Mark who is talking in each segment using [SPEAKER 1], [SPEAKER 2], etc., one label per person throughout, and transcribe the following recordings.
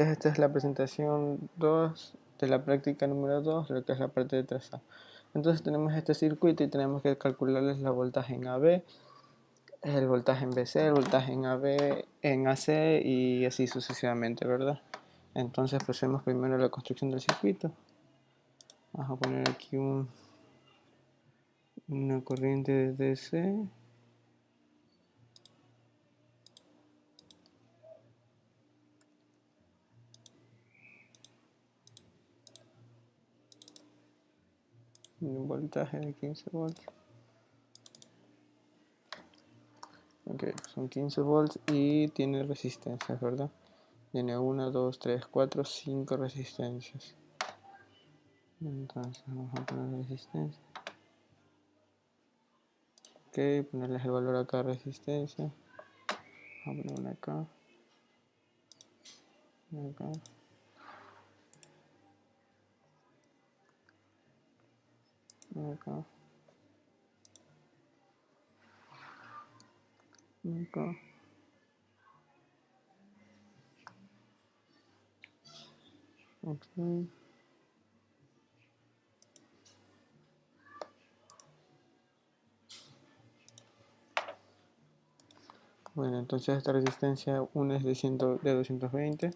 [SPEAKER 1] Esta es la presentación 2 de la práctica número 2, lo que es la parte de trazado. Entonces tenemos este circuito y tenemos que calcularles la voltaje en AB, el voltaje en BC, el voltaje en AB, en AC y así sucesivamente, ¿verdad? Entonces procedemos primero a la construcción del circuito. Vamos a poner aquí una corriente de DC. Un voltaje de 15 volts. Ok, son 15 volts y tiene resistencias, ¿verdad? Tiene 1, 2, 3, 4, 5 resistencias. Entonces vamos a poner resistencia. Ok, ponerles el valor acá de resistencia. Vamos a poner una acá. Una acá. Una acá. Una acá. Ok. Bueno, entonces esta resistencia, una es de 220.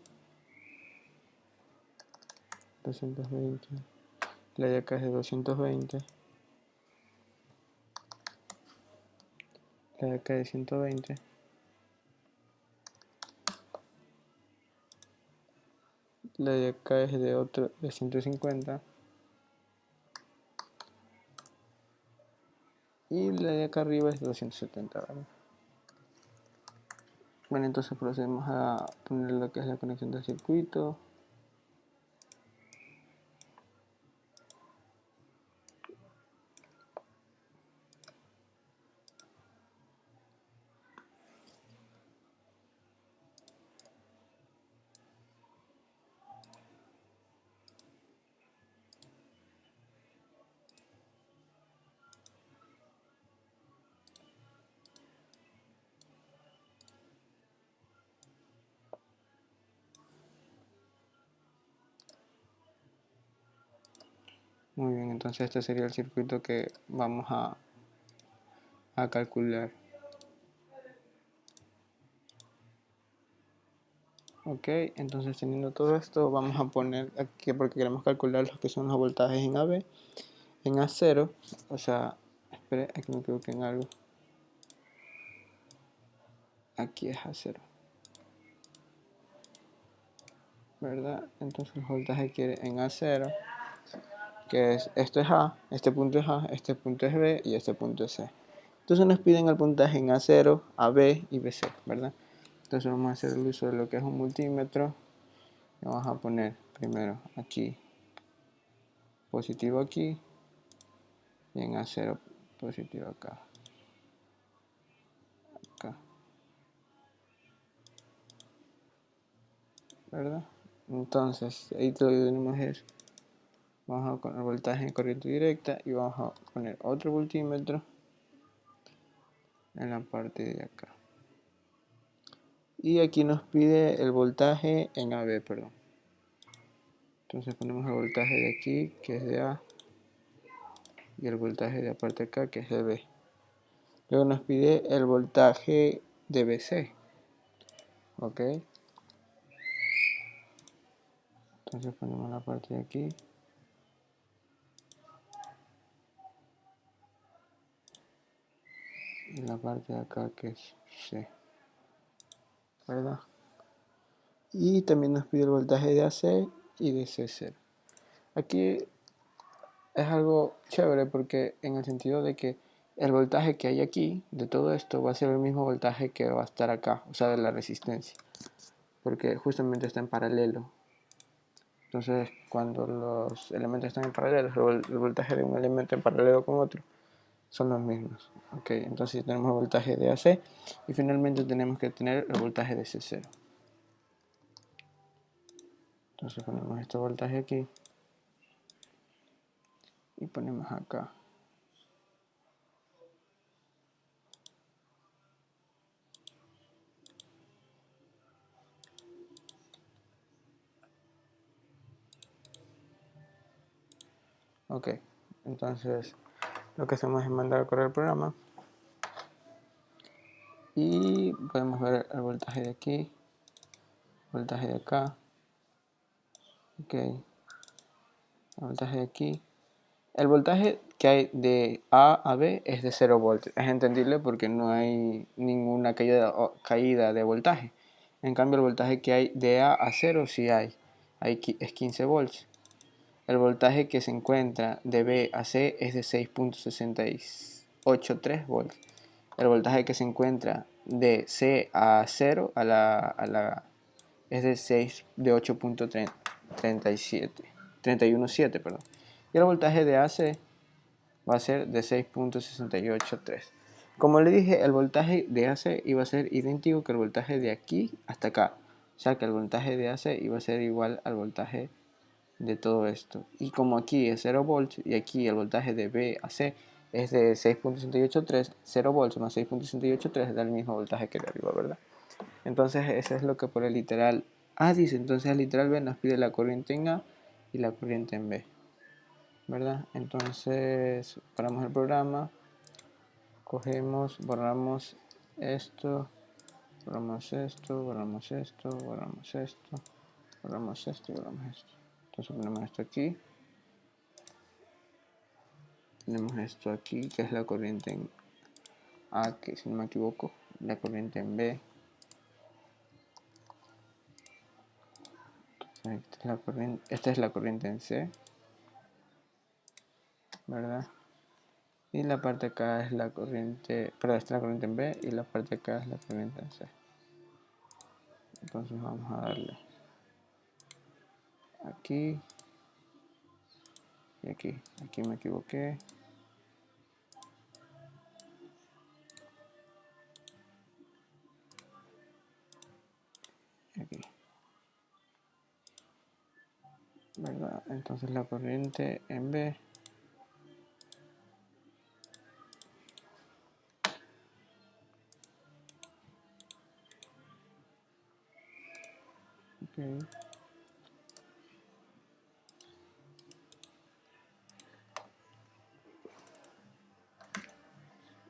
[SPEAKER 1] 220. La de acá es de 220. La de acá es de 120. La de acá es de 150. Y la de acá arriba es de 270, ¿vale? Bueno, entonces procedemos a poner lo que es la conexión del circuito. Muy bien, entonces este sería el circuito que vamos a calcular. Ok, entonces teniendo todo esto vamos a poner aquí, porque queremos calcular lo que son los voltajes en AB, en A0, o sea, espere, aquí me equivoqué en algo. Aquí es A0, ¿verdad? Entonces el voltaje quiere en A0, que es, esto es A, este punto es A, este punto es B y este punto es C. Entonces nos piden el puntaje en A0, AB y BC, ¿verdad? Entonces vamos a hacer el uso de lo que es un multímetro. Y vamos a poner primero aquí, positivo aquí, y en A0 positivo acá. Acá, ¿verdad? Entonces, ahí todo lo que tenemos es, vamos a poner voltaje en corriente directa y vamos a poner otro voltímetro en la parte de acá. Y aquí nos pide el voltaje en AB, perdón. Entonces ponemos el voltaje de aquí, que es de A, y el voltaje de la parte de acá, que es de B. Luego nos pide el voltaje de BC. Ok. Entonces ponemos la parte de aquí. Y la parte de acá que es C, ¿verdad? Y también nos pide el voltaje de AC y de C0. Aquí es algo chévere porque en el sentido de que el voltaje que hay aquí de todo esto va a ser el mismo voltaje que va a estar acá, o sea, de la resistencia, porque justamente está en paralelo. Entonces, cuando los elementos están en paralelo, el voltaje de un elemento en paralelo con otro son los mismos. Ok, entonces tenemos el voltaje de AC y finalmente tenemos que tener el voltaje de C0. Entonces ponemos este voltaje aquí y ponemos acá. Ok, entonces lo que hacemos es mandar a correr el programa y podemos ver el voltaje de aquí, voltaje de acá, ok, el voltaje de aquí. El voltaje que hay de A a B es de 0 volts. Es entendible porque no hay ninguna caída de voltaje. En cambio, el voltaje que hay de A a 0 sí hay. Es 15 volts. El voltaje que se encuentra de B a C es de 6.683 volts. El voltaje que se encuentra de C a 0 es de 8.317, perdón. Y el voltaje de AC va a ser de 6.683. Como le dije, el voltaje de AC iba a ser idéntico que el voltaje de aquí hasta acá. O sea que el voltaje de AC iba a ser igual al voltaje de todo esto. Y como aquí es 0 volts y aquí el voltaje de B a C es de 6.683, 0 volts más 6.683 da el mismo voltaje que de arriba, ¿verdad? Entonces eso es lo que por el literal A dice. Entonces el literal B nos pide la corriente en A y la corriente en B, ¿verdad? Entonces paramos el programa, cogemos, borramos esto, borramos esto, borramos esto, borramos esto, borramos esto y borramos esto. Entonces ponemos esto aquí, tenemos esto aquí que es la corriente en A, que si no me equivoco, la corriente en B. Esta es la corriente en C, ¿verdad? Y la parte acá es la corriente, perdón, esta es la corriente en B y la parte acá es la corriente en C. Entonces vamos a darle aquí y aquí. Aquí me equivoqué. Aquí, ¿verdad? Entonces la corriente en B okay.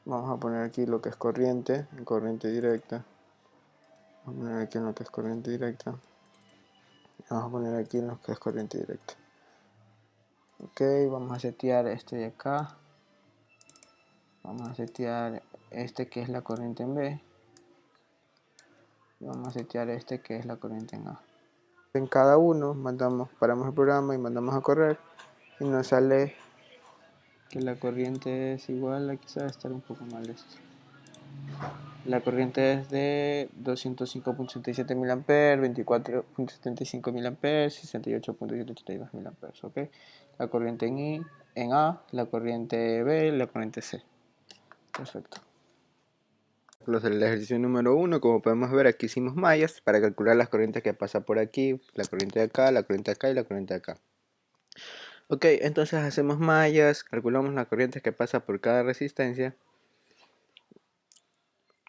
[SPEAKER 1] Vamos a poner aquí lo que es corriente directa. Vamos a poner aquí en lo que es corriente directa. Vamos a poner aquí en lo que es corriente directa. Ok, vamos a setear este de acá. Vamos a setear este que es la corriente en B. Y vamos a setear este que es la corriente en A. En cada uno paramos el programa y mandamos a correr. Y nos sale que la corriente es igual, aquí se va a estar un poco mal esto. La corriente es de 205.67 mA, 24.75 mA, 68.782 mA, ¿ok? La corriente en A, la corriente B, la corriente C. Perfecto. El ejercicio número 1, como podemos ver, aquí hicimos mallas para calcular las corrientes que pasan por aquí, la corriente de acá, la corriente de acá y la corriente de acá. Ok, entonces hacemos mallas, calculamos la corriente que pasa por cada resistencia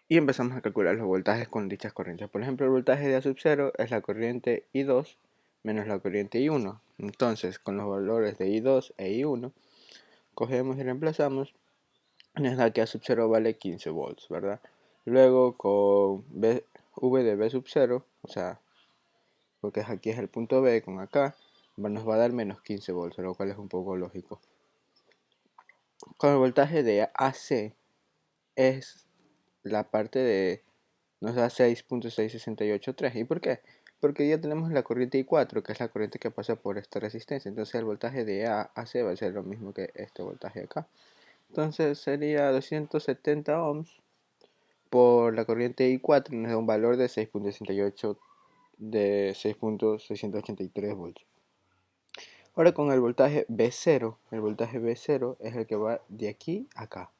[SPEAKER 1] y empezamos a calcular los voltajes con dichas corrientes. Por ejemplo, el voltaje de A sub 0 es la corriente I2 menos la corriente I1. Entonces, con los valores de I2 e I1, cogemos y reemplazamos. Nos da que A sub 0 vale 15 volts, ¿verdad? Luego con V de B sub 0, o sea, porque aquí es el punto B con acá, nos va a dar menos 15 volts, lo cual es un poco lógico. Con el voltaje de AC es la parte de, nos da 6.6683. ¿Y por qué? Porque ya tenemos la corriente I4, que es la corriente que pasa por esta resistencia. Entonces el voltaje de A a C va a ser lo mismo que este voltaje acá. Entonces sería 270 ohms por la corriente I4, nos da un valor de 6.68 de 6.683 volts. Ahora con el voltaje B0, el voltaje B0 es el que va de aquí a acá,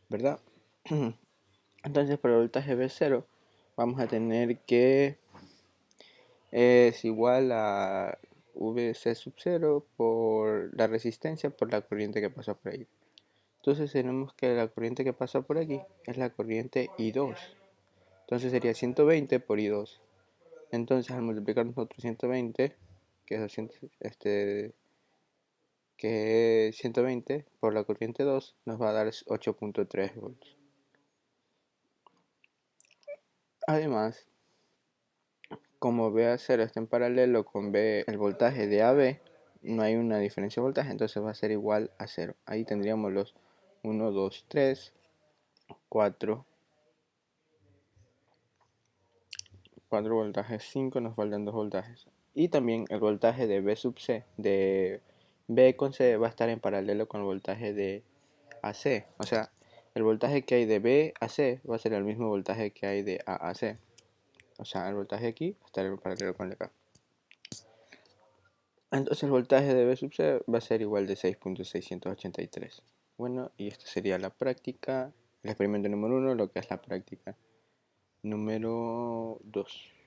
[SPEAKER 1] ¿verdad? Entonces para el voltaje B0 vamos a tener que es igual a VC sub 0 por la resistencia por la corriente que pasa por ahí. Entonces tenemos que la corriente que pasa por aquí es la corriente I2. Entonces sería 120 por I2. Entonces al multiplicar nosotros 120, que es 200, que que es 120 por la corriente 2, nos va a dar 8.3 volts. Además, como B0 está en paralelo con B, el voltaje de AB, no hay una diferencia de voltaje, entonces va a ser igual a 0. Ahí tendríamos los 1, 2, 3, 4 voltajes, 5, nos faltan 2 voltajes. Y también el voltaje de B sub C, de B con C, va a estar en paralelo con el voltaje de AC. O sea, el voltaje que hay de B a C va a ser el mismo voltaje que hay de A a C. O sea, el voltaje aquí va a estar en paralelo con el de acá. Entonces el voltaje de B sub C va a ser igual de 6.683. Bueno, y esta sería la práctica, el experimento número 1, lo que es la práctica número 2.